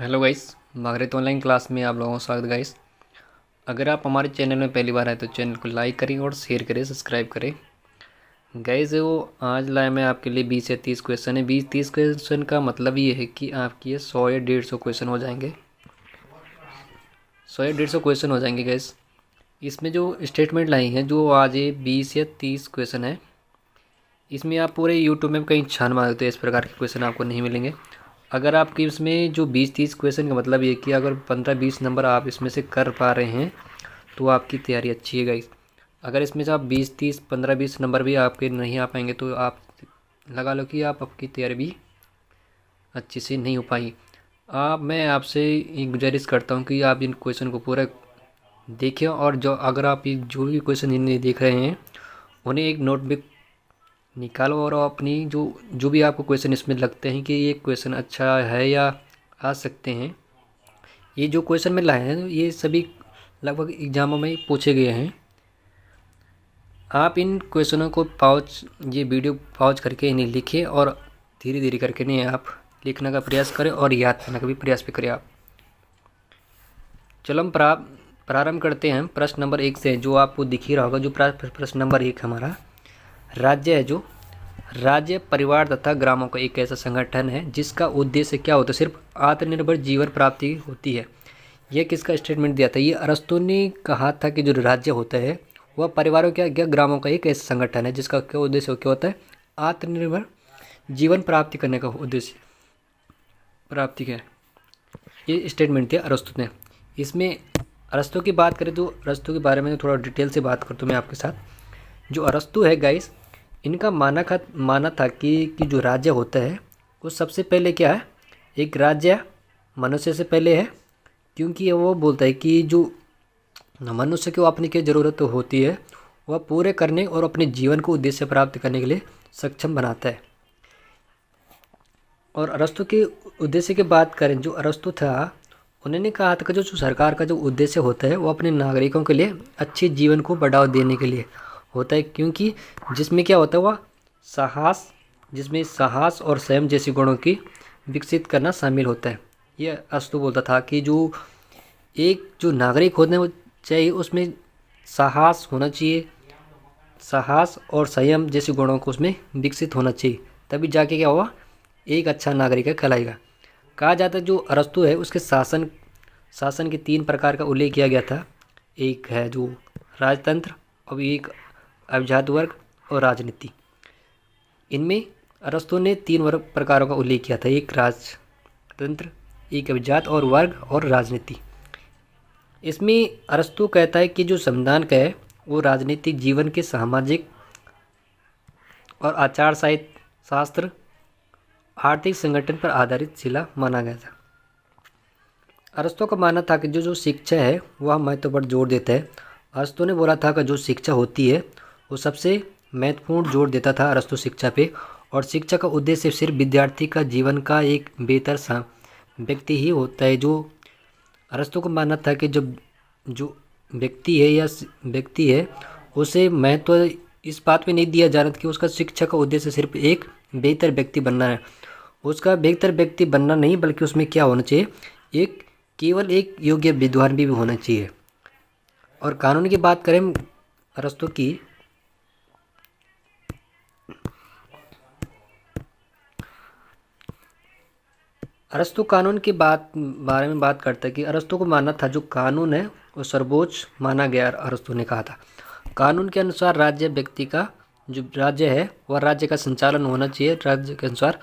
Hello guys, भागरत online class में आप लोगों का स्वागत गाइस। अगर आप हमारे चैनल में पहली बार आए तो चैनल को लाइक करें और शेयर करें, सब्सक्राइब करें। गाइस वो आज लाया मैं आपके लिए 20 या 30 क्वेश्चन है। 20-30 क्वेश्चन का मतलब ये है कि आपकी ये 100 या 150 क्वेश्चन हो जाएंगे। 100 या 150 क्वेश्चन हो जाएंगे गाइस। इसमें जो स्टेटमेंट लाई हैं जो आज ये 20 या 30 क्वेश्चन है, इसमें आप पूरे यूट्यूब में कहीं छान मारे तो इस प्रकार के क्वेश्चन आपको नहीं मिलेंगे। अगर आपकी इसमें जो 20-30 क्वेश्चन का मतलब ये कि अगर 15-20 नंबर आप इसमें से कर पा रहे हैं तो आपकी तैयारी अच्छी है गाइस। अगर इसमें से आप 20-30 15-20 नंबर भी आपके नहीं आ पाएंगे तो आप लगा लो कि आपकी तैयारी भी अच्छी से नहीं हो पाई। मैं आपसे एक गुजारिश करता हूँ कि आप इन क्वेश्चन को पूरा देखें, और जो अगर आप ये जो भी क्वेश्चन इन्हें देख रहे हैं उन्हें एक नोटबुक निकालो और अपनी जो जो भी आपको क्वेश्चन इसमें लगते हैं कि ये क्वेश्चन अच्छा है या आ सकते हैं, ये जो क्वेश्चन में लाए हैं ये सभी लगभग एग्जामों में पूछे गए हैं। आप इन क्वेश्चनों को ये वीडियो पॉज करके इन्हें लिखें और धीरे धीरे करके इन्हें आप लिखने का प्रयास करें और याद करने का भी प्रयास भी करें आप। चलो हम प्रारंभ करते हैं प्रश्न नंबर 1 से, जो आपको दिख ही रहा होगा। जो प्रश्न नंबर 1 हमारा राज्य है, जो राज्य परिवार तथा ग्रामों का एक ऐसा संगठन है जिसका उद्देश्य क्या होता है? सिर्फ आत्मनिर्भर जीवन प्राप्ति होती है। यह किसका स्टेटमेंट दिया था? ये अरस्तु ने कहा था कि जो राज्य होता है वह परिवारों क्या ग्रामों का एक ऐसा संगठन है जिसका क्या उद्देश्य क्या होता है? आत्मनिर्भर जीवन प्राप्ति करने का उद्देश्य प्राप्ति है। ये स्टेटमेंट दिया अरस्तु ने। इसमें अरस्तु की बात करें तो अरस्तु के बारे में थोड़ा डिटेल से बात करता हूँ मैं आपके साथ। जो अरस्तु है गाइस, इनका माना था कि जो राज्य होता है वो सबसे पहले क्या है? एक राज्य मनुष्य से पहले है, क्योंकि वो बोलता है कि जो मनुष्य को अपनी क्या ज़रूरत होती है वह पूरे करने और अपने जीवन को उद्देश्य प्राप्त करने के लिए सक्षम बनाता है। और अरस्तु के उद्देश्य की बात करें, जो अरस्तु था उन्होंने कहा था कि जो सरकार का जो उद्देश्य होता है वो अपने नागरिकों के लिए अच्छे जीवन को बढ़ावा देने के लिए होता है, क्योंकि जिसमें क्या होता है वह जिसमें साहस और संयम जैसे गुणों की विकसित करना शामिल होता है। ये अरस्तु बोलता था कि जो नागरिक होते हैं वो चाहिए उसमें साहस होना चाहिए, साहस और संयम जैसे गुणों को उसमें विकसित होना चाहिए, तभी जाके क्या हुआ एक अच्छा नागरिक कहलाएगा। कहा जाता है जो अरस्तु है उसके शासन के 3 प्रकार का उल्लेख किया गया था। एक है जो राजतंत्र, और एक अभिजात वर्ग और राजनीति। इनमें अरस्तु ने 3 प्रकारों का उल्लेख किया था, एक राजतंत्र, एक अभिजात और वर्ग और राजनीति। इसमें अरस्तु कहता है कि जो संविधान का है वो राजनीतिक जीवन के सामाजिक और आचार शास्त्र आर्थिक संगठन पर आधारित शिला माना गया था। अरस्तु का मानना था कि जो शिक्षा है वह महत्व पर जोर देता है। अरस्तु ने बोला था कि जो शिक्षा होती है वो सबसे महत्वपूर्ण जोर देता था अरस्तु शिक्षा पे, और शिक्षा का उद्देश्य सिर्फ विद्यार्थी का जीवन का एक बेहतर व्यक्ति ही होता है। जो अरस्तु को मानना था कि जब जो व्यक्ति है उसे महत्व इस बात पे नहीं दिया जा रहा था कि उसका शिक्षा का उद्देश्य सिर्फ एक बेहतर व्यक्ति बनना है। उसका बेहतर व्यक्ति बनना नहीं, बल्कि उसमें क्या होना चाहिए, केवल एक योग्य विद्वान भी होना चाहिए। और कानून की बात करें अरस्तु की, अरस्तु कानून की बारे में बात करता है कि अरस्तु को मानना था जो कानून है वो सर्वोच्च माना गया। अरस्तु ने कहा था कानून के अनुसार राज्य व्यक्ति का जो राज्य है वह राज्य का संचालन होना चाहिए राज्य के अनुसार।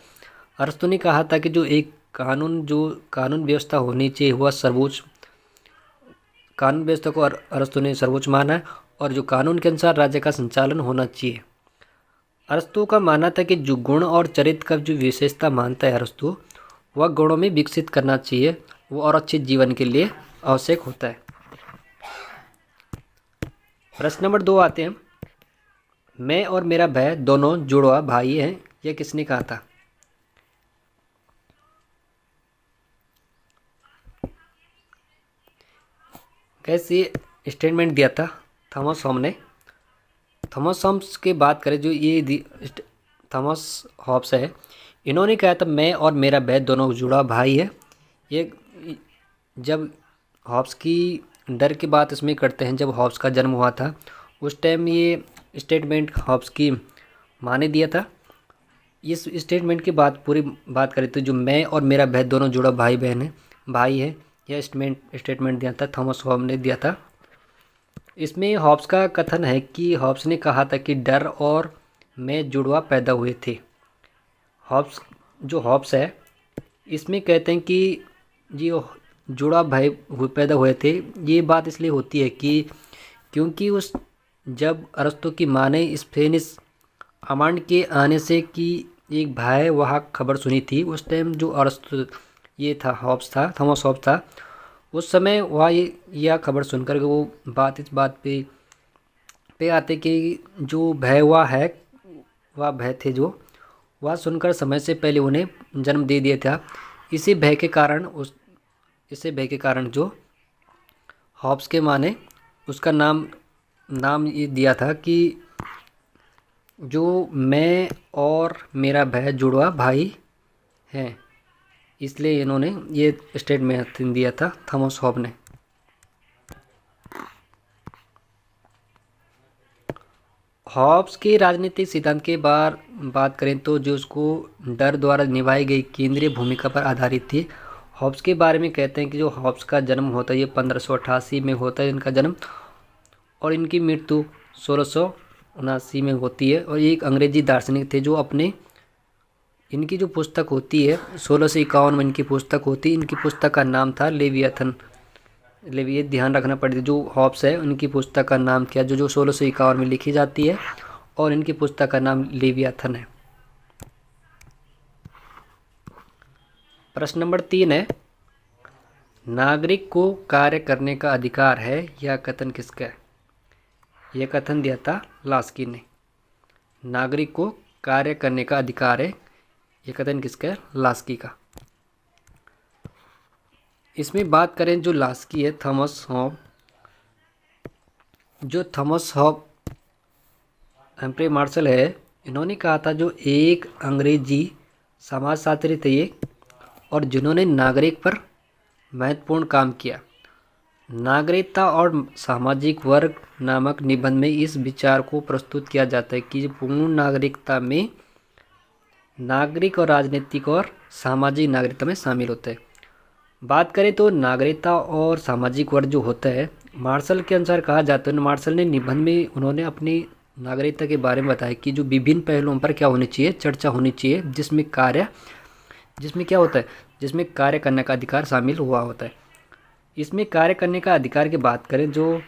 अरस्तु ने कहा था कि जो कानून व्यवस्था होनी चाहिए वह सर्वोच्च, कानून व्यवस्था को अरस्तु ने सर्वोच्च माना है, और जो कानून के अनुसार राज्य का संचालन होना चाहिए। अरस्तु का मानना था कि जो गुण और चरित्र का जो विशेषता मानता है अरस्तु, वह गुणों में विकसित करना चाहिए, वो और अच्छे जीवन के लिए आवश्यक होता है। प्रश्न नंबर 2 आते हैं। मैं और मेरा भाई दोनों जुड़वा भाई हैं, यह किसने कहा था? कैसे स्टेटमेंट दिया था थॉमस होम ने। थॉमस होम्स की बात करें, जो ये थॉमस हॉब्स है, इन्होंने कहा था मैं और मेरा भाई दोनों जुड़ा भाई है। ये जब हॉब्स की डर की बात इसमें करते हैं, जब हॉब्स का जन्म हुआ था उस टाइम ये स्टेटमेंट हॉब्स की माँ ने दिया था। इस स्टेटमेंट की बात पूरी बात करें तो जो मैं और मेरा भाई दोनों जुड़ा भाई है, यह स्टेटमेंट दिया था थॉमस हॉब्स ने दिया था। इसमें हॉब्स का कथन है कि हॉब्स ने कहा था कि डर और मैं जुड़वा पैदा हुए थे। हॉब्स है इसमें कहते हैं कि जी जुड़ा भाई पैदा हुए थे। ये बात इसलिए होती है कि क्योंकि उस जब अरस्तु की माँ ने स्पेनिश अमांड के आने से कि एक भाई वहाँ खबर सुनी थी, उस टाइम जो अरस्तु ये था थॉमस हॉब्स था, उस समय वह यह खबर सुनकर वो इस बात पे आते कि जो वह भय थे जो वह सुनकर समय से पहले उन्हें जन्म दे दिया था। इसी भय के कारण जो हॉब्स के माँ ने उसका नाम ये दिया था कि जो मैं और मेरा भाई जुड़वा भाई हैं, इसलिए इन्होंने ये स्टेटमेंट दिया था थॉमस हॉब्स ने। हॉब्स के राजनीतिक सिद्धांत के बात करें तो जो उसको डर द्वारा निभाई गई केंद्रीय भूमिका पर आधारित थी। हॉब्स के बारे में कहते हैं कि जो हॉब्स का जन्म होता है ये 1588 में होता है इनका जन्म, और इनकी मृत्यु 1679 में होती है। और ये एक अंग्रेजी दार्शनिक थे जो इनकी जो पुस्तक होती है 1651 में इनकी पुस्तक होती है। इनकी पुस्तक का नाम था लेवियाथन। ये ध्यान रखना पड़ेगा, जो हॉब्स है उनकी पुस्तक का नाम क्या जो 1651 में लिखी जाती है, और इनकी पुस्तक का नाम लेवियाथन है। प्रश्न नंबर 3 है, नागरिक को कार्य करने का अधिकार है, यह कथन किसका है? यह कथन दिया था लास्की ने। नागरिक को कार्य करने का अधिकार है, यह कथन किसका है? लास्की का। इसमें बात करें जो लास्की है थॉमस हॉब हम्फ्रे मार्शल है, इन्होंने कहा था जो एक अंग्रेजी समाजशास्त्री थे ये, और जिन्होंने नागरिक पर महत्वपूर्ण काम किया। नागरिकता और सामाजिक वर्ग नामक निबंध में इस विचार को प्रस्तुत किया जाता है कि पूर्ण नागरिकता में नागरिक और राजनीतिक और सामाजिक नागरिकता में शामिल होता है। बात करें तो नागरिकता और सामाजिक वर्ग जो होता है, मार्शल के अनुसार कहा जाता है, मार्शल ने निबंध में उन्होंने अपनी नागरिकता के बारे में बताया कि जो विभिन्न पहलुओं पर क्या होनी चाहिए, चर्चा होनी चाहिए, जिसमें क्या होता है, जिसमें कार्य करने का अधिकार शामिल हुआ होता है। इसमें कार्य करने का अधिकार की बात करें, जो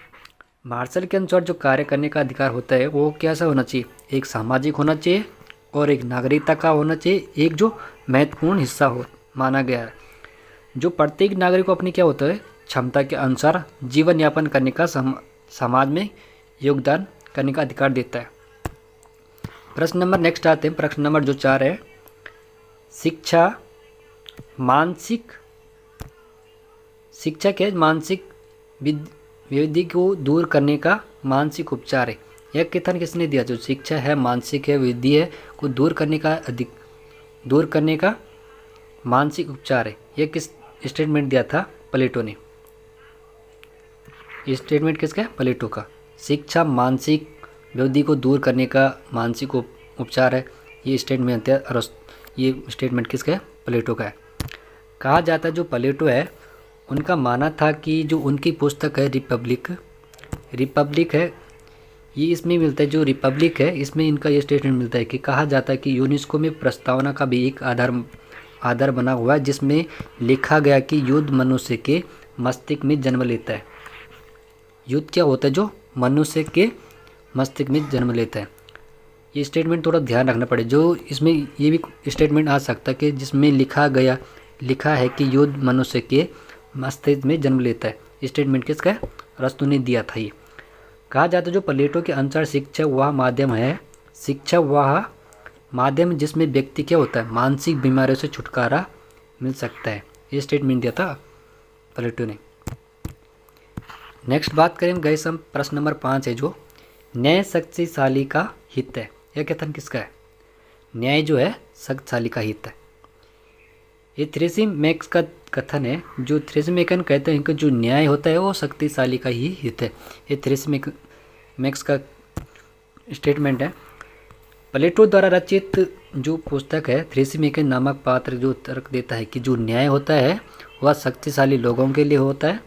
मार्शल के अनुसार जो कार्य करने का अधिकार होता है वो कैसा होना चाहिए, एक सामाजिक होना चाहिए और एक नागरिकता का होना चाहिए, एक जो महत्वपूर्ण हिस्सा हो माना गया है, जो प्रत्येक नागरिक को अपनी क्या होता है क्षमता के अनुसार जीवन यापन करने का समाज में योगदान करने का अधिकार देता है। प्रश्न नंबर नेक्स्ट आते हैं, प्रश्न नंबर जो 4 है, शिक्षा क्या है? मानसिक विधि को दूर करने का मानसिक उपचार है। यह कथन किसने दिया? जो शिक्षा है मानसिक है, विधि है को दूर करने का मानसिक उपचार है। यह किस स्टेटमेंट दिया था? प्लेटो ने। ये स्टेटमेंट किसका है? प्लेटो का। शिक्षा मानसिक विधि को दूर करने का मानसिक उपचार है, ये स्टेटमेंट है। ये स्टेटमेंट किसका है? प्लेटो का है। कहा जाता है जो प्लेटो है उनका मानना था कि जो उनकी पुस्तक है रिपब्लिक है, ये इसमें मिलता है, जो रिपब्लिक है इसमें इनका ये स्टेटमेंट मिलता है कि कहा जाता है कि यूनेस्को में प्रस्तावना का भी एक आधार बना हुआ है, जिसमें लिखा गया कि युद्ध मनुष्य के मस्तिष्क में जन्म लेता है। युद्ध क्या होता है? जो मनुष्य के मस्तिष्क में जन्म लेता है। ये स्टेटमेंट थोड़ा ध्यान रखना पड़े, जो इसमें ये भी स्टेटमेंट आ सकता है कि जिसमें लिखा है कि युद्ध मनुष्य के मस्तिष्क में जन्म लेता है। स्टेटमेंट किसका है? अरस्तु ने दिया था। ये कहा जाता है जो प्लेटो के अनुसार शिक्षा वह माध्यम जिसमें व्यक्ति क्या होता है मानसिक बीमारियों से छुटकारा मिल सकता है। ये स्टेटमेंट दिया था प्लेटो ने। नेक्स्ट बात करें गए हम प्रश्न नंबर 5 है, जो न्याय शक्तिशाली का हित है। यह कथन किसका है? न्याय जो है शक्तिशाली का हित है। ये थ्रेसिमेक्स का कथन है। जो थ्रेसिमेकन कहते हैं कि जो न्याय होता है वो शक्तिशाली का ही हित है। ये थ्रेसिमेक्स का स्टेटमेंट है। प्लेटो द्वारा रचित जो पुस्तक है थ्रेसिमेकन नामक पात्र जो तर्क देता है कि जो न्याय होता है वह शक्तिशाली लोगों के लिए होता है।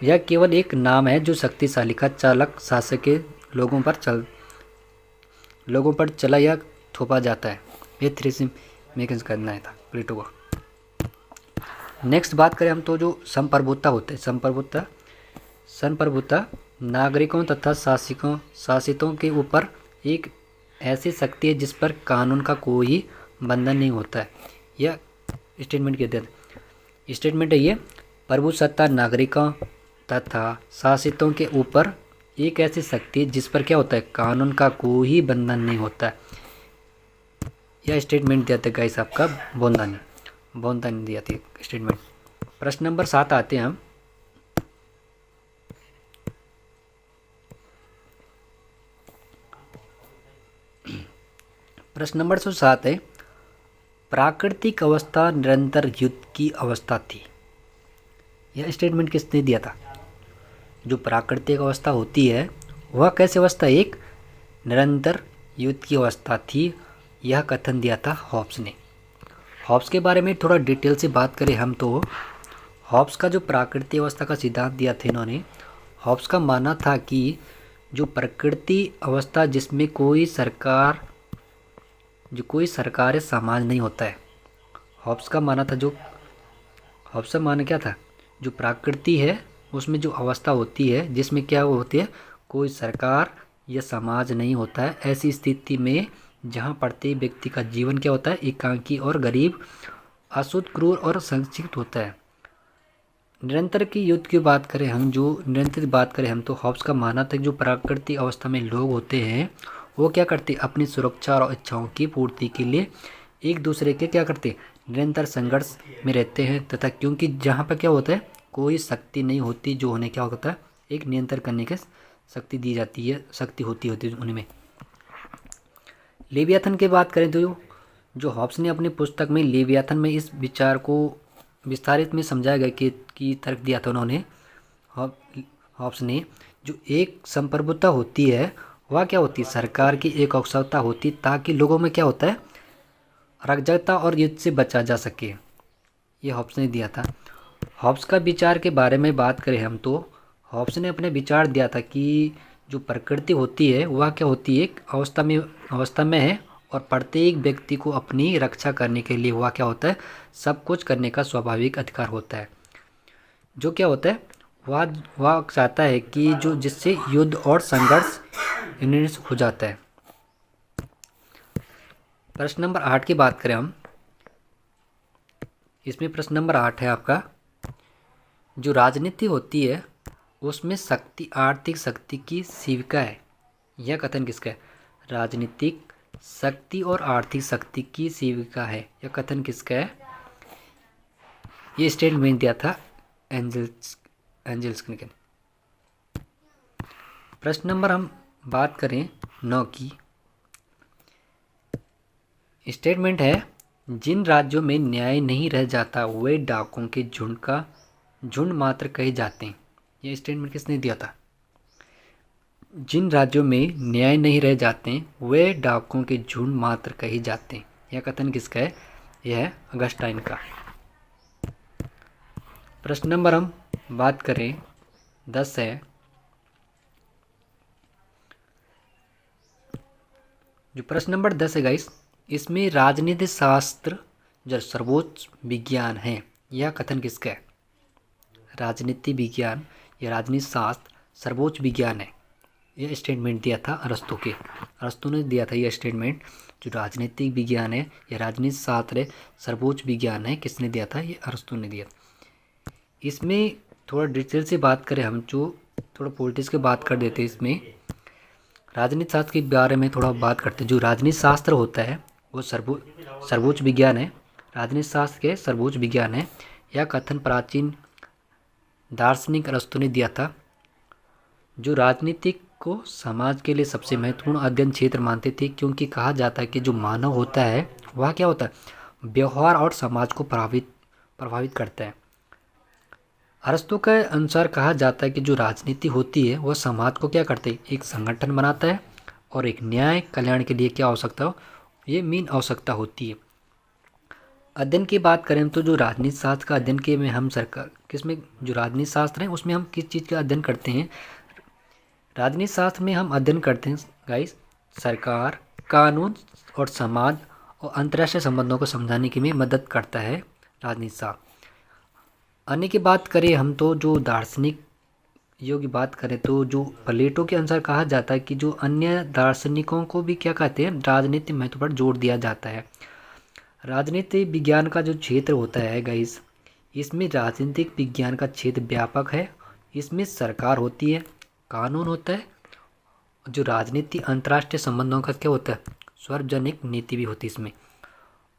यह केवल एक नाम है जो शक्तिशाली का चालक शासक के लोगों पर चला या थोपा जाता है। ये थ्रेसिमेकन का कहना था प्लेटो का। नेक्स्ट बात करें हम तो जो संप्रभुता होते हैं। संप्रभुता नागरिकों तथा शासितों के ऊपर एक ऐसी शक्ति है जिस पर कानून का कोई बंधन नहीं होता है। यह स्टेटमेंट कहते हैं। स्टेटमेंट है ये, प्रभुसत्ता नागरिकों तथा शासितों के ऊपर एक ऐसी शक्ति है जिस पर क्या होता है, कानून का कोई बंधन नहीं होता है। यह स्टेटमेंट दिया था गाइस आपका बोंदानी दिया थी स्टेटमेंट। प्रश्न नंबर 7 आते हैं हम। प्रश्न नंबर 7 है, प्राकृतिक अवस्था निरंतर युद्ध की अवस्था थी। यह स्टेटमेंट किसने दिया था? जो प्राकृतिक अवस्था होती है वह कैसी अवस्था, एक निरंतर युद्ध की अवस्था थी। यह कथन दिया था हॉब्स ने। हॉब्स के बारे में थोड़ा डिटेल से बात करें हम तो हॉब्स का जो प्राकृतिक अवस्था का सिद्धांत दिया था इन्होंने, हॉब्स का मानना था कि जो प्रकृति अवस्था जिसमें कोई सरकार या समाज नहीं होता है। हॉब्स का मानना क्या था, जो प्रकृति है उसमें जो अवस्था होती है जिसमें क्या होती है, कोई सरकार या समाज नहीं होता है। ऐसी स्थिति में जहाँ प्रत्येक व्यक्ति का जीवन क्या होता है, एकांकी और गरीब, अशुद्ध, क्रूर और संक्षिप्त होता है। निरंतर की युद्ध की बात करें हम तो हॉब्स का मानना था जो प्राकृतिक अवस्था में लोग होते हैं वो क्या करते, अपनी सुरक्षा और इच्छाओं की पूर्ति के लिए एक दूसरे के क्या करते, निरंतर संघर्ष में रहते हैं। तथा क्योंकि जहाँ पर क्या होता है, कोई शक्ति नहीं होती, जो उन्हें क्या होता है, एक नियंत्रण करने की शक्ति दी जाती है, शक्ति होती है उनमें। लेवियाथन की बात करें तो जो हॉब्स ने अपनी पुस्तक में लेवियाथन में इस विचार को विस्तारित में समझाया गया कि तर्क दिया था उन्होंने। हॉब्स ने जो एक संप्रभुता होती है वह क्या होती है, सरकार की एक आवश्यकता होती ताकि लोगों में क्या होता है, अराजकता और युद्ध से बचा जा सके। ये हॉब्स ने दिया था। हॉब्स का विचार के बारे में बात करें हम तो हॉब्स ने अपने विचार दिया था कि जो प्रकृति होती है वह क्या होती है, एक अवस्था में है और प्रत्येक व्यक्ति को अपनी रक्षा करने के लिए वह क्या होता है, सब कुछ करने का स्वाभाविक अधिकार होता है। जो क्या होता है, वह चाहता है कि जो जिससे युद्ध और संघर्ष हो जाता है। प्रश्न नंबर 8 की बात करें हम, इसमें प्रश्न नंबर 8 है आपका, जो राजनीति होती है उसमें आर्थिक शक्ति की सेविका है। यह कथन किसका है, राजनीतिक शक्ति और आर्थिक शक्ति की सेविका है। यह कथन किसका है, ये स्टेटमेंट दिया था एंजल्स ने। प्रश्न नंबर हम बात करें 9 की, स्टेटमेंट है, जिन राज्यों में न्याय नहीं रह जाता वे डाकुओं के झुंड मात्र कहे जाते हैं। यह स्टेटमेंट किसने दिया था, जिन राज्यों में न्याय नहीं रह जाते वे डाकुओं के झुंड मात्र कहे जाते हैं। यह कथन किसका है, यह है अगस्टाइन का। प्रश्न नंबर हम बात करें 10 है, जो प्रश्न नंबर 10 है गाइस, इसमें राजनीति शास्त्र जो सर्वोच्च विज्ञान है। यह कथन किसका है, राजनीति विज्ञान या राजनीति शास्त्र सर्वोच्च विज्ञान है। यह स्टेटमेंट दिया था अरस्तु ने दिया था। यह स्टेटमेंट जो राजनीतिक विज्ञान है या राजनीति शास्त्र है सर्वोच्च विज्ञान है, किसने दिया था, ये अरस्तु ने दिया। इसमें थोड़ा डिटेल से बात करें हम, जो थोड़ा पॉलिटिक्स की बात कर देते हैं, इसमें राजनीति शास्त्र के बारे में थोड़ा बात करते हैं। जो राजनीति शास्त्र होता है वो सर्वोच्च विज्ञान है, राजनीति शास्त्र के सर्वोच्च विज्ञान है। यह कथन प्राचीन दार्शनिक अरस्तु ने दिया था, जो राजनीतिक को समाज के लिए सबसे महत्वपूर्ण अध्ययन क्षेत्र मानते थे, क्योंकि कहा जाता है कि जो मानव होता है वह क्या होता है, व्यवहार और समाज को प्रभावित करता है। अरस्तु के अनुसार कहा जाता है कि जो राजनीति होती है वह समाज को क्या करती है, एक संगठन बनाता है और एक न्याय कल्याण के लिए क्या आवश्यकता हो, ये मेन आवश्यकता होती है। अध्ययन की बात करें तो जो राजनीति शास्त्र का अध्ययन के में हम सरकार किसमें जो राजनीति शास्त्र है उसमें हम किस चीज़ का अध्ययन करते हैं, राजनीति शास्त्र में हम अध्ययन करते हैं गाइस सरकार, कानून और समाज और अंतर्राष्ट्रीय संबंधों को समझाने की में मदद करता है राजनीति शास्त्र। अन्य की बात करें हम तो जो दार्शनिक योग की बात करें तो जो प्लेटो के अनुसार कहा जाता है कि जो अन्य दार्शनिकों को भी क्या कहते हैं, राजनीति महत्व पर जोर दिया जाता है। राजनीति विज्ञान का जो क्षेत्र होता है गाइस, इसमें राजनीतिक विज्ञान का क्षेत्र व्यापक है। इसमें सरकार होती है, कानून होता है, जो राजनीति अंतर्राष्ट्रीय संबंधों का क्या होता है, सार्वजनिक नीति भी होती है इसमें।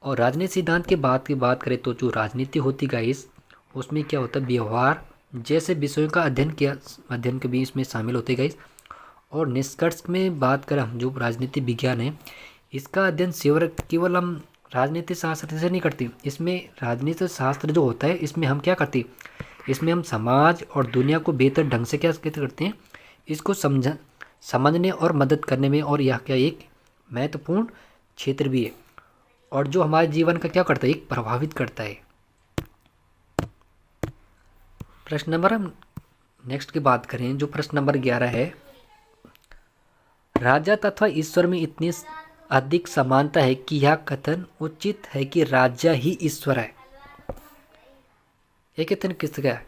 और राजनीति सिद्धांत की बात करें तो जो राजनीति होती गाइस उसमें क्या होता है, व्यवहार जैसे विषयों का अध्ययन के भी इसमें शामिल होते गाइस। और निष्कर्ष में बात करें हम जो राजनीति विज्ञान है इसका अध्ययन केवल हम राजनीति शास्त्र से नहीं करती, इसमें राजनीति शास्त्र जो होता है इसमें हम क्या करते हैं, इसमें हम समाज और दुनिया को बेहतर ढंग से क्या करते हैं, इसको समझने और मदद करने में, और यह क्या एक महत्वपूर्ण क्षेत्र भी है और जो हमारे जीवन का क्या करता है, एक प्रभावित करता है। प्रश्न नंबर हम नेक्स्ट की बात करें जो प्रश्न नंबर 11 है, राजा तथा ईश्वर में इतनी अधिक समानता है कि यह कथन उचित है कि राजा ही ईश्वर है। यह कथन किसका है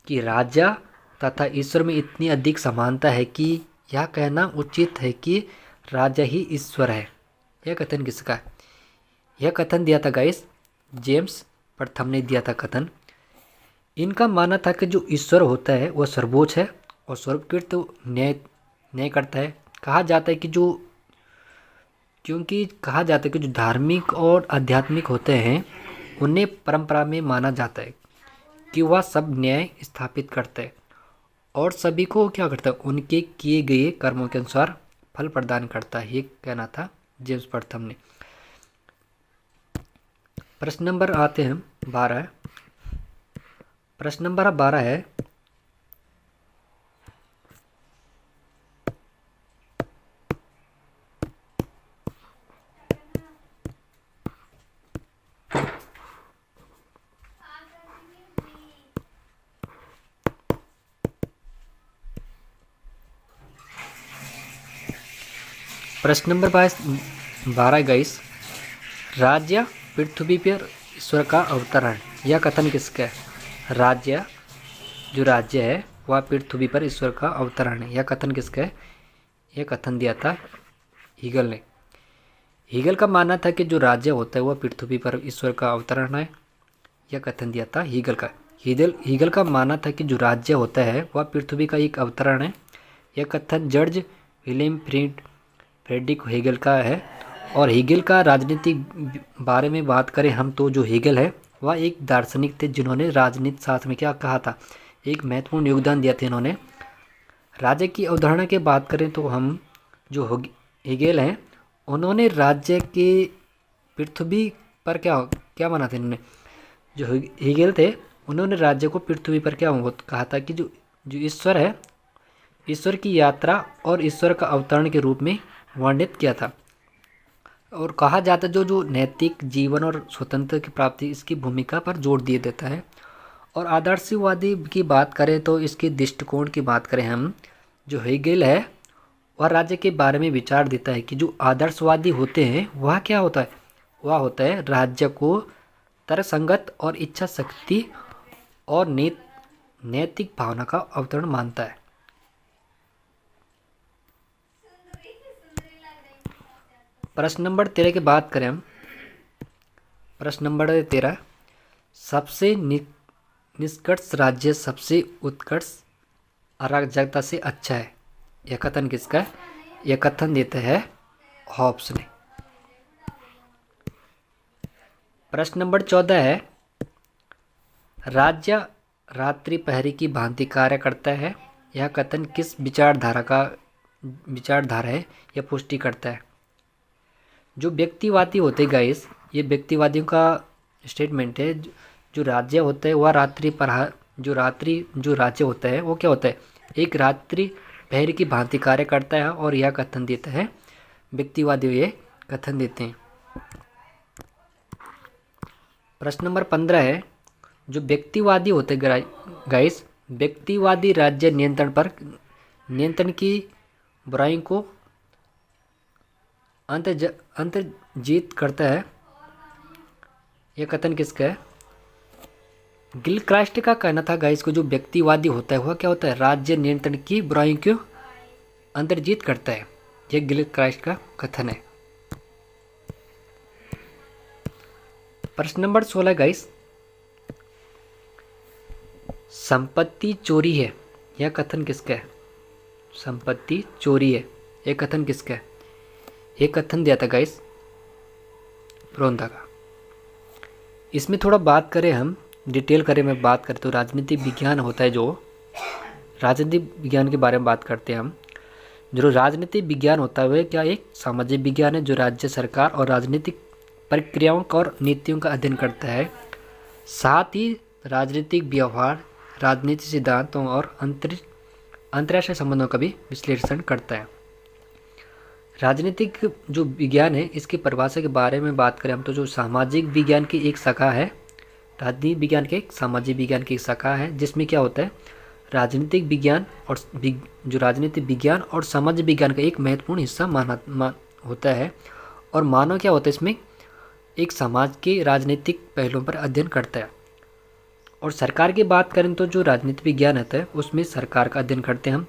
कि राजा तथा ईश्वर में इतनी अधिक समानता है कि यह कहना उचित है कि राजा ही ईश्वर है। यह कथन किसका है, यह कथन दिया था गाइस जेम्स प्रथम ने दिया था कथन। इनका मानना था कि जो ईश्वर होता है वह सर्वोच्च है और सर्वकृत न्याय करता है। कहा जाता है कि जो धार्मिक और आध्यात्मिक होते हैं उन्हें परंपरा में माना जाता है कि वह सब न्याय स्थापित करता है और सभी को क्या करता है, उनके किए गए कर्मों के अनुसार फल प्रदान करता है। ये कहना था जेम्स प्रथम ने। प्रश्न नंबर आते हैं 12। प्रश्न नंबर 12 है, प्रश्न नंबर 12 गाइस, राज्य पृथ्वी पर ईश्वर का अवतरण, यह कथन किसका है, राज्य जो राज्य है वह पृथ्वी पर ईश्वर का अवतरण है। यह कथन किसका है, यह कथन दिया था हीगल ने। हीगल का मानना था कि जो राज्य होता है वह पृथ्वी पर ईश्वर का अवतरण है। यह कथन दिया था हीगल का। हीगल का मानना था कि जो राज्य होता है वह पृथ्वी का एक अवतरण है। यह कथन जॉर्ज विलियम फ्रेडरिक हीगल का है। और हीगल का राजनीतिक बारे में बात करें हम तो जो हीगल है वह एक दार्शनिक थे जिन्होंने राजनीति शास्त्र में क्या कहा था, एक महत्वपूर्ण योगदान दिया था इन्होंने। राज्य की अवधारणा की बात करें तो हम जो हीगल हैं उन्होंने राज्य के पृथ्वी पर क्या माना था इन्होंने, जो हीगल थे उन्होंने राज्य को पृथ्वी पर क्या कहा था कि जो ईश्वर है, ईश्वर की यात्रा और ईश्वर का अवतरण के रूप में वर्णित किया था। और कहा जाता है जो नैतिक जीवन और स्वतंत्रता की प्राप्ति इसकी भूमिका पर जोर दिए देता है। और आदर्शवादी की बात करें तो इसके दृष्टिकोण की बात करें हम, जो हीगल है वह राज्य के बारे में विचार देता है कि जो आदर्शवादी होते हैं वह क्या होता है, वह होता है राज्य को तर्कसंगत और इच्छा शक्ति और नैतिक भावना का अवतरण मानता है। प्रश्न नंबर 13 की बात करें हम, प्रश्न नंबर 13, सबसे निष्कर्ष राज्य सबसे उत्कर्ष अराजकता से अच्छा है। यह कथन किसका है, यह कथन देता है हॉब्स ने। प्रश्न नंबर 14 है, राज्य रात्रि प्रहरी की भांति कार्य करता है। यह कथन किस विचारधारा है, यह पुष्टि करता है। जो व्यक्तिवादी होते गाइस, ये व्यक्तिवादियों का स्टेटमेंट है। जो राज्य होता है वह जो राज्य होता है वो क्या होता है, एक रात्रि प्रहरी की भांति कार्य करता है, और यह कथन देता है, व्यक्तिवादी ये कथन देते हैं। प्रश्न नंबर 15 है, जो व्यक्तिवादी होते हैं गाइस, व्यक्तिवादी राज्य नियंत्रण की बुराई को अंतर्जीत करता है। यह कथन किसका है? गिलक्रास्ट का कहना था गाइस को जो व्यक्तिवादी होता है वह क्या होता है, राज्य नियंत्रण की बुराई को अंतर्जीत करता है। यह गिलक्रास्ट का कथन है। प्रश्न नंबर 16 गाइस, संपत्ति चोरी है, यह कथन किसका है? संपत्ति चोरी है, यह कथन किसका है? यह कथन दिया था गाइस प्रोंदा का। इसमें थोड़ा बात करें, हम डिटेल करें, मैं बात करें तो राजनीतिक विज्ञान होता है, जो राजनीतिक विज्ञान के बारे में बात करते हैं हम। जो राजनीतिक विज्ञान होता है वह क्या एक सामाजिक विज्ञान है, जो राज्य सरकार और राजनीतिक प्रक्रियाओं और नीतियों का अध्ययन करता है। साथ ही राजनीतिक व्यवहार, राजनीतिक सिद्धांतों और अंतर्राष्ट्रीय संबंधों का भी विश्लेषण करता है। राजनीतिक जो विज्ञान है इसकी परिभाषा के बारे में बात करें हम तो जो सामाजिक विज्ञान की एक शाखा है, राजनीतिक विज्ञान के एक सामाजिक विज्ञान की एक शाखा है, जिसमें क्या होता है, राजनीतिक विज्ञान और जो राजनीतिक विज्ञान और समाज विज्ञान का एक महत्वपूर्ण हिस्सा होता है। और मानव क्या होता है इसमें एक समाज के राजनीतिक पहलुओं पर अध्ययन करता है। और सरकार की बात करें तो जो राजनीतिक विज्ञान होता है उसमें सरकार का अध्ययन करते हैं हम।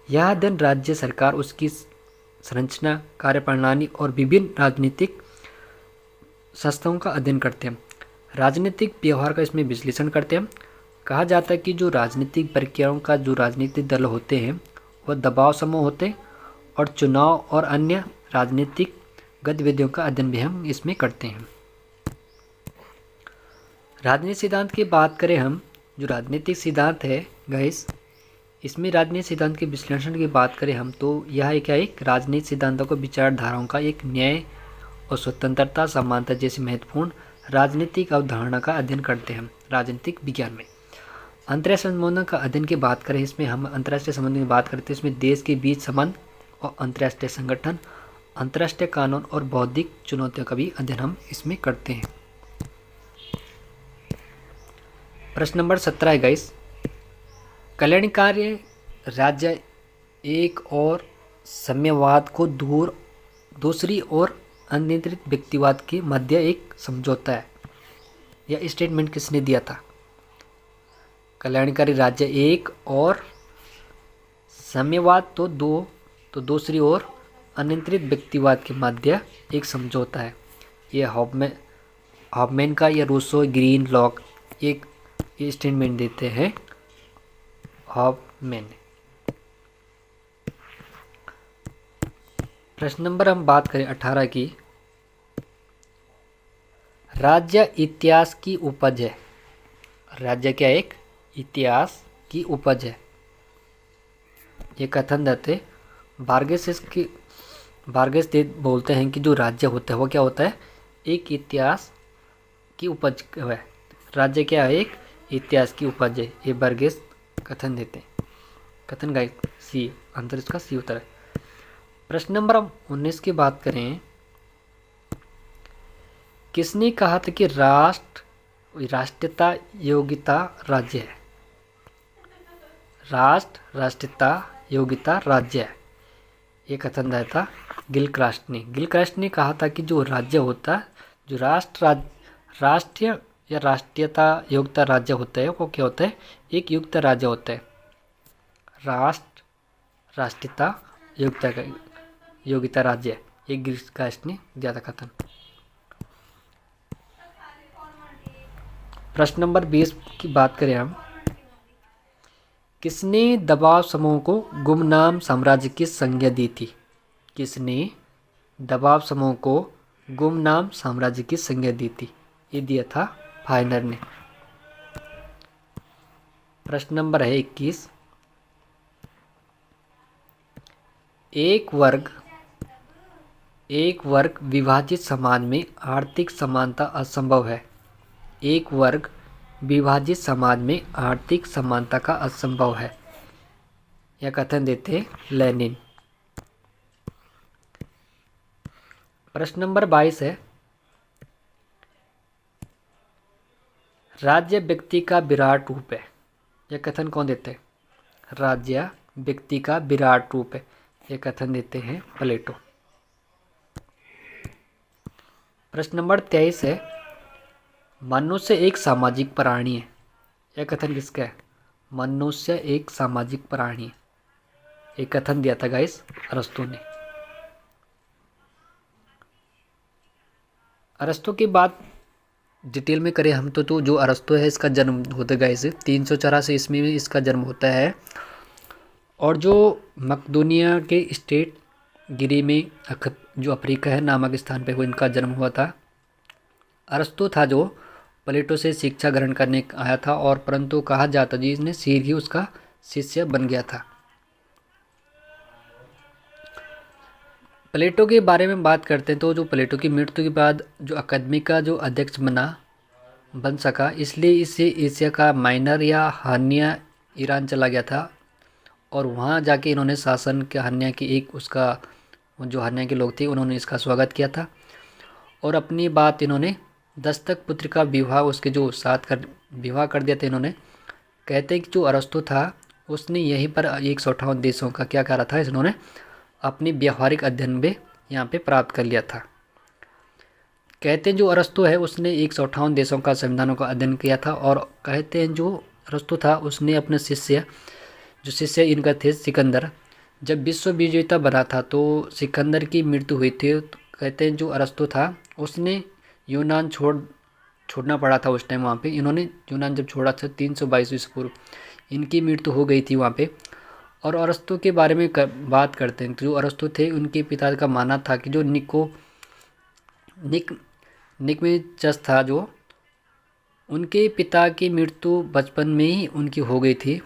यह अध्ययन राज्य सरकार, उसकी संरचना, कार्यप्रणाली और विभिन्न राजनीतिक संस्थाओं का अध्ययन करते हैं। राजनीतिक व्यवहार का इसमें विश्लेषण करते हैं। कहा जाता है कि जो राजनीतिक प्रक्रियाओं का जो राजनीतिक दल होते हैं वह दबाव समूह होते हैं, और चुनाव और अन्य राजनीतिक गतिविधियों का अध्ययन भी हम इसमें करते हैं। राजनीतिक सिद्धांत की बात करें हम, जो राजनीतिक सिद्धांत है गाइस, इसमें राजनीतिक सिद्धांत के विश्लेषण की बात करें हम तो यह क्या एक राजनीतिक सिद्धांतों को विचारधाराओं का एक न्याय और स्वतंत्रता, समानता जैसी महत्वपूर्ण राजनीतिक अवधारणा का अध्ययन करते हैं हम राजनीतिक विज्ञान में। अंतर्राष्ट्रीय संबंधों का अध्ययन की बात करें, इसमें हम अंतर्राष्ट्रीय संबंधों की बात करते हैं। इसमें देश के बीच संबंध और अंतर्राष्ट्रीय संगठन, अंतर्राष्ट्रीय कानून और बौद्धिक चुनौतियों का भी अध्ययन हम इसमें करते हैं। प्रश्न नंबर 17 है गाइस, कल्याणकारी राज्य एक और साम्यवाद को दूसरी ओर अनियंत्रित व्यक्तिवाद के मध्य एक समझौता है। यह स्टेटमेंट किसने दिया था? कल्याणकारी राज्य एक और साम्यवाद तो दूसरी ओर अनियंत्रित व्यक्तिवाद के मध्य एक समझौता है। यह हॉफमैन का या रूसो, ग्रीन, लॉक एक ये स्टेटमेंट देते हैं हॉफमैन। प्रश्न नंबर हम बात करें 18 की, राज्य इतिहास की उपज है। राज्य क्या एक इतिहास की उपज है, ये कथन देते बार्गेस बोलते हैं कि जो राज्य होता है वो क्या होता है, एक इतिहास की उपज है। राज्य क्या है, एक इतिहास की उपज है, ये बार्गेस कथन देते हैं। कथन का सी आंसर इसका सी उत्तर है। प्रश्न नंबर 19 की बात करें, किसने कहा था कि राष्ट्रीयता योग्यता राज्य है? राष्ट्रीयता योग्यता राज्य है, ये कथन दिया था गिलक्रास्ट ने कहा था कि जो राज्य होता है, जो राष्ट्रीय या राष्ट्रीयता योग्यता राज्य होता है वो क्या होता है, एक युक्त राज्य होता है। राष्ट्रीयता योग्यता राज्य, एक गिलक्रास्ट ने दिया था कथन। प्रश्न नंबर 20 की बात करें हम, किसने दबाव समूह को गुमनाम साम्राज्य की संज्ञा दी थी? किसने दबाव समूह को गुमनाम साम्राज्य की संज्ञा दी थी? ये दिया था फाइनर ने। प्रश्न नंबर है 21, एक वर्ग एक वर्ग विभाजित समाज में आर्थिक समानता असंभव है। एक वर्ग विभाजित समाज में आर्थिक समानता का असंभव है, यह कथन देते लेनिन। प्रश्न नंबर 22 है, राज्य व्यक्ति का विराट रूप है, यह कथन कौन देते हैं? राज्य व्यक्ति का विराट रूप है, यह कथन देते हैं प्लेटो। प्रश्न नंबर 23 है, मनुष्य एक सामाजिक प्राणी है, यह कथन किसका है? मनुष्य एक सामाजिक प्राणी है, यह कथन दिया था गाइस अरस्तु ने। अरस्तु की बात डिटेल में करें हम तो जो अरस्तु है इसका जन्म होता है गाइस 384 ईस्वी में इसका जन्म होता है। और जो मकदूनिया के स्टेट गिरी में जो अफ्रीका है नामक स्थान पे वो इनका जन्म हुआ था। अरस्तु था जो प्लेटो से शिक्षा ग्रहण करने आया था, और परंतु कहा जाता जी इसने शीघ्र ही उसका शिष्य बन गया था। प्लेटो के बारे में बात करते हैं तो जो प्लेटो की मृत्यु के बाद जो अकादमी का जो अध्यक्ष बन सका, इसलिए इसे एशिया का माइनर या हानिया ईरान चला गया था, और वहाँ जाके इन्होंने शासन के हानिया की एक उसका जो हानिया के लोग थे उन्होंने इसका स्वागत किया था, और अपनी बात इन्होंने दस्तक पुत्र का विवाह उसके जो साथ विवाह कर दिया था इन्होंने। कहते हैं कि जो अरस्तु था उसने यहीं पर 158 देशों का क्या करा था, इन्होंने अपनी व्यावहारिक अध्ययन में यहाँ पे प्राप्त कर लिया था। कहते हैं जो अरस्तु है उसने 158 देशों का संविधानों का अध्ययन किया था, और कहते हैं जो अरस्तु था उसने अपने जो शिष्य इनका थे सिकंदर, जब विश्व विजेता बना था तो सिकंदर की मृत्यु हुई थी। तो कहते हैं जो अरस्तु था उसने यूनान छोड़ना पड़ा था उस टाइम वहाँ पे। इन्होंने यूनान जब छोड़ा था 322 ईस्वी पूर्व, इनकी मृत्यु हो गई थी वहाँ पे। और अरस्तु के बारे में बात करते हैं तो जो अरस्तु थे उनके पिता का मानना था कि जो निकमेचस था, जो उनके पिता की मृत्यु बचपन में ही उनकी हो गई थी,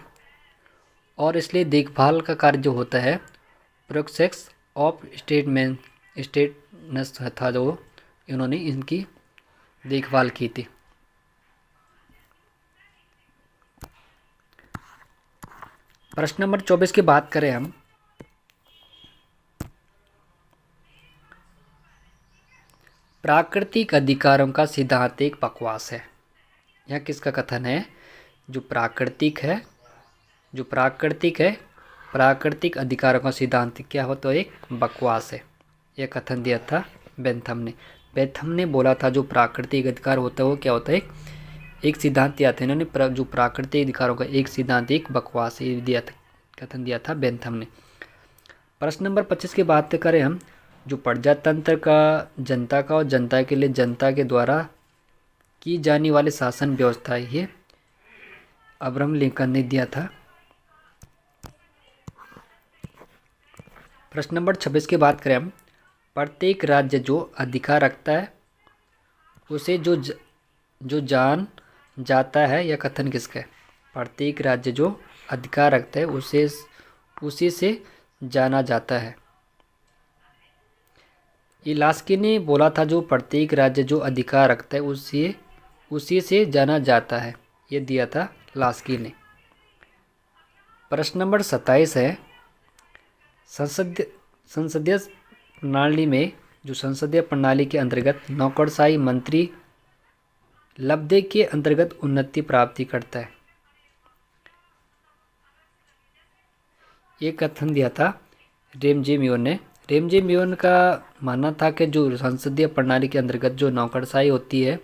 और इसलिए देखभाल का कार्य जो होता है प्रोसेक्स ऑफ स्टेटनेस था, जो इन्होंने इनकी देखभाल की थी। प्रश्न नंबर 24 की बात करें हम, प्राकृतिक अधिकारों का सिद्धांत एक बकवास है, यह किसका कथन है? जो प्राकृतिक है प्राकृतिक अधिकारों का सिद्धांत क्या हो तो एक बकवास है, यह कथन दिया था बेंथम ने। बेंथम ने बोला था जो प्राकृतिक अधिकार होता है वो क्या होता है, एक सिद्धांत दिया था इन्होंने, जो प्राकृतिक अधिकारों का एक सिद्धांत एक बकवास है दिया था, कथन दिया था बेंथम ने। प्रश्न नंबर 25 की बात करें हम, जो प्रजातंत्र का जनता का और जनता के लिए जनता के द्वारा की जाने वाली शासन व्यवस्था है, ये अब्राहम लिंकन ने दिया था। प्रश्न नंबर 26 की बात करें हम, प्रत्येक राज्य जो अधिकार रखता है उसे जो जान जाता है, यह कथन किसका है? प्रत्येक राज्य जो अधिकार रखता है उसी से जाना जाता है। ये लास्की ने बोला था जो प्रत्येक राज्य जो अधिकार रखता है उसी से जाना जाता है, ये दिया था लास्की ने। प्रश्न नंबर 27 है, संसदीय प्रणाली में जो संसदीय प्रणाली के अंतर्गत नौकरशाही मंत्री लब्धे के अंतर्गत उन्नति प्राप्ति करता है, ये कथन दिया था रेमजे मियोन ने। रेमजे मियोन का मानना था कि जो संसदीय प्रणाली के अंतर्गत जो नौकरशाही होती है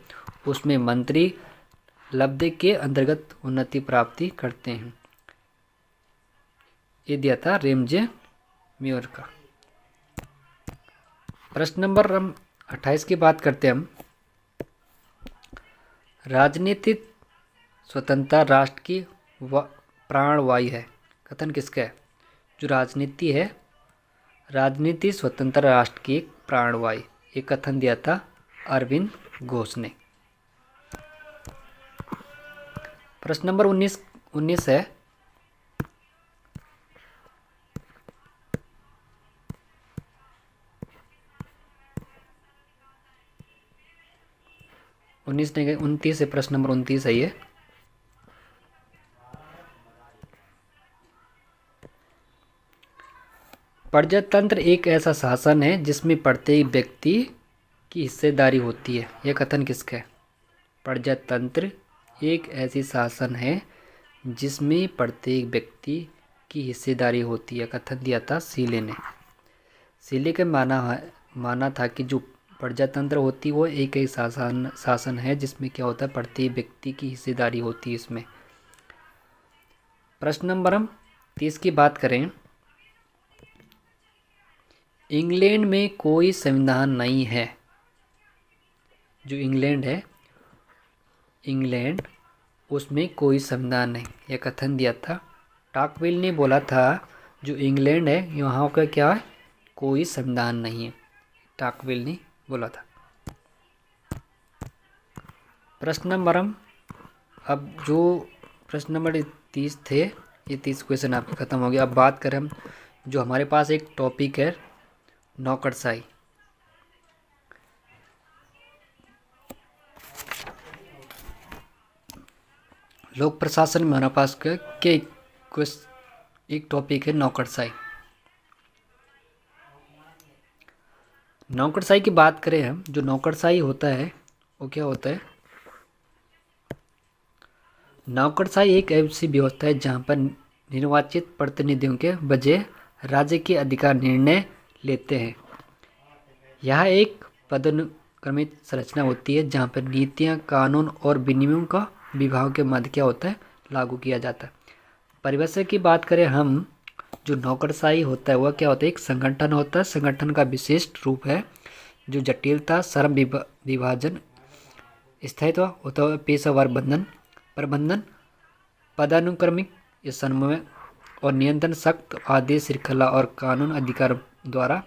उसमें मंत्री लब्धे के अंतर्गत उन्नति प्राप्ति करते हैं, ये दिया था रेमजे मियोन का। प्रश्न नंबर 28 की बात करते हैं हम, राजनीतिक स्वतंत्रता राष्ट्र की प्राणवायु है, कथन किसका है? जो राजनीति स्वतंत्र राष्ट्र की प्राणवायु, ये कथन दिया था अरविंद घोष ने। प्रश्न नंबर 19 है, 29 है, प्रश्न नंबर 29 है ये। प्रजातंत्र एक ऐसा शासन है जिसमें प्रत्येक व्यक्ति की हिस्सेदारी होती है। यह कथन किसका है? प्रजातंत्र एक ऐसी शासन है जिसमें प्रत्येक व्यक्ति की हिस्सेदारी होती है, कथन दिया था सीले ने। सीले का माना था कि जो प्रजातंत्र होती है वो एक शासन है जिसमें क्या होता है, प्रत्येक व्यक्ति की हिस्सेदारी होती है इसमें। प्रश्न नंबर 30 की बात करें। इंग्लैंड में कोई संविधान नहीं है। जो इंग्लैंड है, इंग्लैंड, उसमें कोई संविधान नहीं, यह कथन दिया था। टॉकविल ने बोला था जो इंग्लैंड है यहाँ का क्या है, कोई संविधान नहीं है, टॉकविल ने बोला था। प्रश्न नंबर अब जो प्रश्न नंबर 30 थे, ये 30 क्वेश्चन आपके ख़त्म हो गया। अब बात करें हम, जो हमारे पास एक टॉपिक है नौकरशाही। लोक प्रशासन में हमारे पास एक टॉपिक है नौकरशाही। नौकरशाही की बात करें हम, जो नौकरशाही होता है वो क्या होता है? नौकरशाही एक ऐसी व्यवस्था है जहाँ पर निर्वाचित प्रतिनिधियों के बजाय राज्य के अधिकार निर्णय लेते हैं। यह एक पदानुक्रमित संरचना होती है जहाँ पर नीतियाँ, कानून और विनियमों का विभाग के मध्य क्या होता है, लागू किया जाता है। परिभाषा की बात करें हम, जो नौकरशाही होता है वह क्या होता है, एक संगठन होता है। संगठन का विशिष्ट रूप है जो जटिलता, श्रम विभाजन, स्थायित्व होता है, पेशेवर प्रबंधन, पदानुक्रमिक समन्वय और नियंत्रण, सख्त आदेश श्रृंखला और कानून अधिकार द्वारा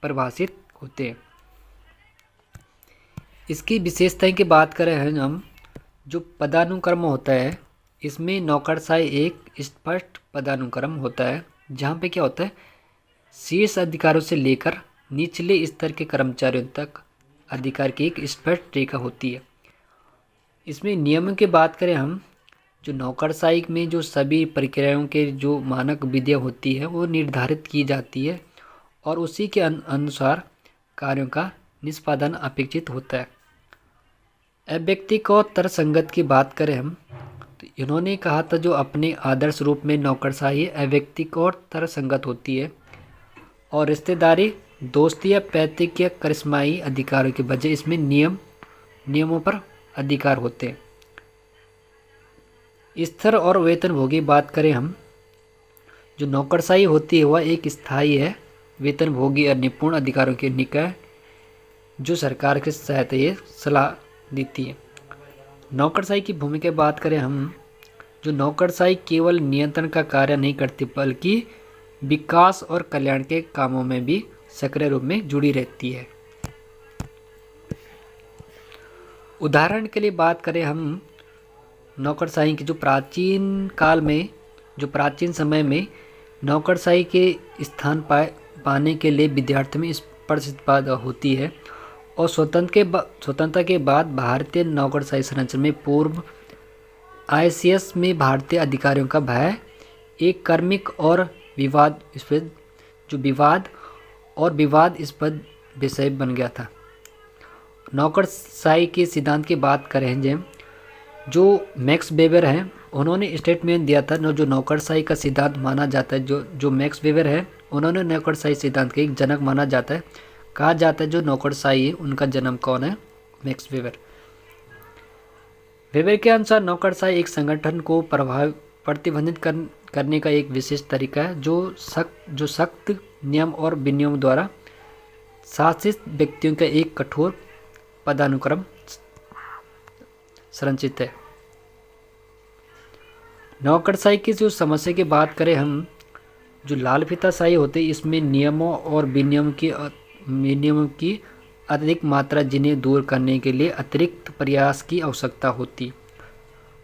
परिभाषित होते हैं। इसकी विशेषताएं की बात करें हम, जो पदानुक्रम होता है इसमें नौकरशाही एक स्पष्ट पदानुक्रम होता है जहाँ पे क्या होता है, शीर्ष अधिकारियों से लेकर निचले स्तर के कर्मचारियों तक अधिकार की एक स्पष्ट रेखा होती है। इसमें नियमों की बात करें हम, जो नौकरशाही में जो सभी प्रक्रियाओं के जो मानक विधियाँ होती है वो निर्धारित की जाती है और उसी के अनुसार कार्यों का निष्पादन अपेक्षित होता है। अव्यक्तिक और तर्कसंगत की बात करें हम, तो इन्होंने कहा था जो अपने आदर्श रूप में नौकरशाही अव्यक्तिक और तर्कसंगत होती है और रिश्तेदारी, दोस्ती या पैतृक या करिश्माई अधिकारों के बजाय इसमें नियमों पर अधिकार होते हैं। स्थिर और वेतनभोगी बात करें हम, जो नौकरशाही होती है वह एक स्थायी है, वेतनभोगी और निपुण अधिकारों के निकाय जो सरकार के सहायता ये सलाह देती है। नौकरशाही की भूमिका की बात करें हम, जो नौकरशाही केवल नियंत्रण का कार्य नहीं करती बल्कि विकास और कल्याण के कामों में भी सक्रिय रूप में जुड़ी रहती है। उदाहरण के लिए बात करें हम नौकरशाही की, जो प्राचीन समय में नौकरशाही के स्थान पाने के लिए विद्यार्थी में स्पर्धा होती है और स्वतंत्रता के बाद भारतीय नौकरशाही संरचना में पूर्व ICS में भारतीय अधिकारियों का भय एक कार्मिक और विवादास्पद विषय बन गया था। नौकरशाही के सिद्धांत की बात करें जो मैक्स वेबर हैं, उन्होंने स्टेटमेंट दिया था जो नौकरशाही का सिद्धांत माना जाता है। जो मैक्स वेबर है उन्होंने नौकरशाही सिद्धांत के एक जनक माना जाता है। कहा जाता है जो नौकरशाही है उनका जन्म कौन है, मैक्स वेबर। वेबर के अनुसार नौकरशाही एक संगठन को प्रतिबंधित करने का एक विशेष तरीका है जो सख्त नियम और विनियम द्वारा शासित व्यक्तियों का एक कठोर पदानुक्रम संरचित है। नौकरशाही की जो समस्या की बात करें हम, जो लाल फीताशाही होते हैं इसमें नियमों और विनियमों की अधिक मात्रा जिन्हें दूर करने के लिए अतिरिक्त प्रयास की आवश्यकता होती।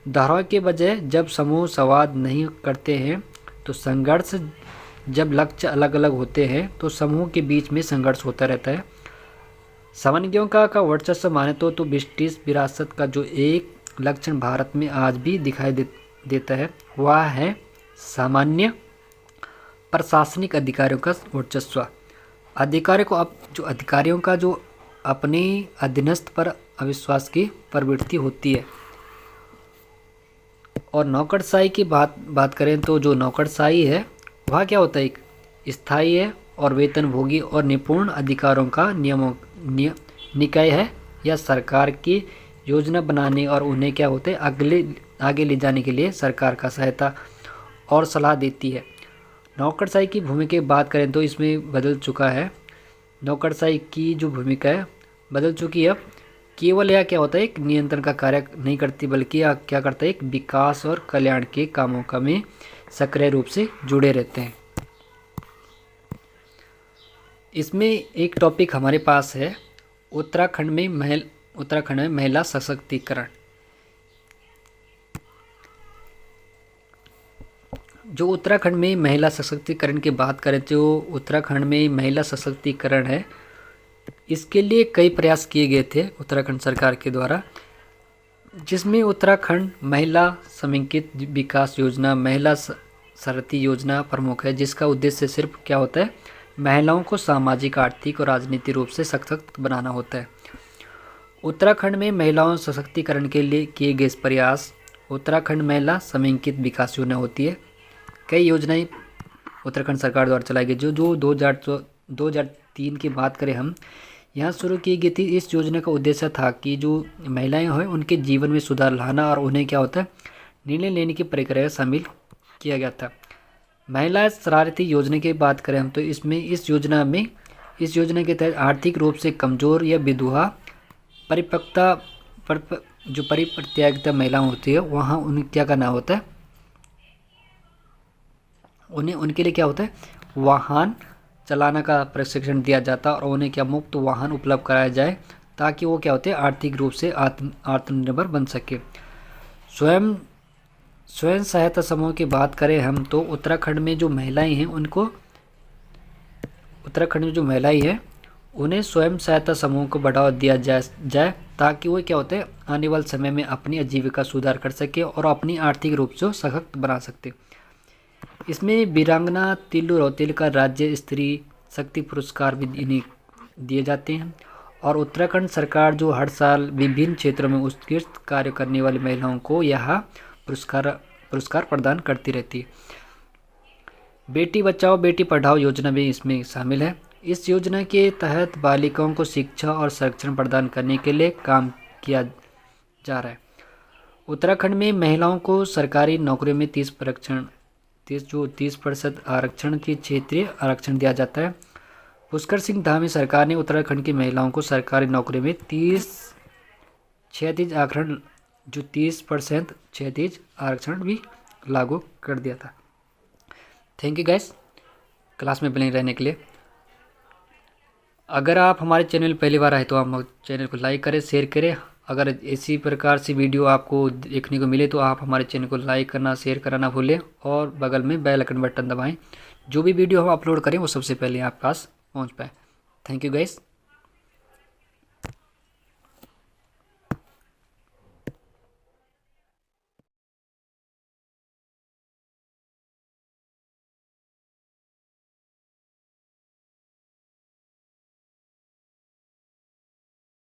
धाराओं के बजाय जब समूह संवाद नहीं करते हैं तो संघर्ष, जब लक्ष्य अलग अलग होते हैं तो समूह के बीच में संघर्ष होता रहता है। सामान्यों का वर्चस्व माने तो ब्रिटिश विरासत का जो एक लक्षण भारत में आज भी दिखाई देता है वह है सामान्य प्रशासनिक अधिकारियों का वर्चस्व। अधिकारियों का जो अपने अधीनस्थ पर अविश्वास की प्रवृत्ति होती है। और नौकरशाही की बात करें तो जो नौकरशाही है वह क्या होता है, एक स्थायी है और वेतनभोगी और निपुण अधिकारों का निकाय है, या सरकार की योजना बनाने और उन्हें क्या होते हैं आगे ले जाने के लिए सरकार का सहायता और सलाह देती है। नौकरशाही की भूमिका की बात करें तो इसमें बदल चुका है। नौकरशाही की जो भूमिका है बदल चुकी है। केवल यह क्या होता है, एक नियंत्रण का कार्य नहीं करती बल्कि यह क्या करता है, एक विकास और कल्याण के कामों का में सक्रिय रूप से जुड़े रहते हैं। इसमें एक टॉपिक हमारे पास है उत्तराखंड में महिला सशक्तिकरण। जो उत्तराखंड में महिला सशक्तिकरण की बात करें तो उत्तराखंड में महिला सशक्तिकरण है, इसके लिए कई प्रयास किए गए थे उत्तराखंड सरकार के द्वारा, जिसमें उत्तराखंड महिला समेकित विकास योजना, महिला शक्ति योजना प्रमुख है, जिसका उद्देश्य सिर्फ क्या होता है, महिलाओं को सामाजिक, आर्थिक और राजनीतिक रूप से सशक्त बनाना होता है। उत्तराखंड में महिलाओं सशक्तिकरण के लिए किए गए प्रयास उत्तराखंड महिला समेकित विकास योजना होती है। कई योजनाएं उत्तराखंड सरकार द्वारा चलाई गई जो 2003 की बात करें हम, यहाँ शुरू की गई थी। इस योजना का उद्देश्य था कि जो महिलाएं हैं उनके जीवन में सुधार लाना और उन्हें क्या होता है, निर्णय लेने की प्रक्रिया शामिल किया गया था। महिला शरारती योजना की बात करें हम तो इस योजना के तहत आर्थिक रूप से कमजोर या विधवा परिपत्यागिता महिलाएं होती है, वहाँ उन्हें क्या करना होता है, उनके लिए क्या होता है, वाहन चलाना का प्रशिक्षण दिया जाता है और उन्हें क्या मुफ्त वाहन उपलब्ध कराया जाए ताकि वो क्या होते हैं आर्थिक रूप से आत्मनिर्भर बन सके। स्वयं सहायता समूह की बात करें हम तो उत्तराखंड में जो महिलाएं हैं उन्हें स्वयं सहायता समूह को बढ़ावा दिया जाए ताकि वो क्या होते हैं आने वाले समय में अपनी आजीविका सुधार कर सके और अपनी आर्थिक रूप से सशक्त बना सकते। इसमें वीरांगना तिल्लू रौतेल का राज्य स्तरीय शक्ति पुरस्कार भी इन्हें दिए जाते हैं। और उत्तराखंड सरकार जो हर साल विभिन्न क्षेत्रों में उत्कृष्ट कार्य करने वाली महिलाओं को यह पुरस्कार प्रदान करती रहती है। बेटी बचाओ बेटी पढ़ाओ योजना भी इसमें शामिल है। इस योजना के तहत बालिकाओं को शिक्षा और संरक्षण प्रदान करने के लिए काम किया जा रहा है। उत्तराखंड में महिलाओं को सरकारी नौकरियों में 30% आरक्षण की क्षेत्रीय आरक्षण दिया जाता है। पुष्कर सिंह धामी सरकार ने उत्तराखंड की महिलाओं को सरकारी नौकरी में 30% आरक्षण भी लागू कर दिया था। थैंक यू गाइस क्लास में बने रहने के लिए। अगर आप हमारे चैनल पहली बार आए तो आप चैनल को लाइक करें, शेयर करें। अगर इसी प्रकार से वीडियो आपको देखने को मिले तो आप हमारे चैनल को लाइक करना, शेयर करना ना भूलें और बगल में बेल आइकन बटन दबाएं। जो भी वीडियो हम अपलोड करें वो सबसे पहले आपके पास पहुंच पाए। Thank you guys.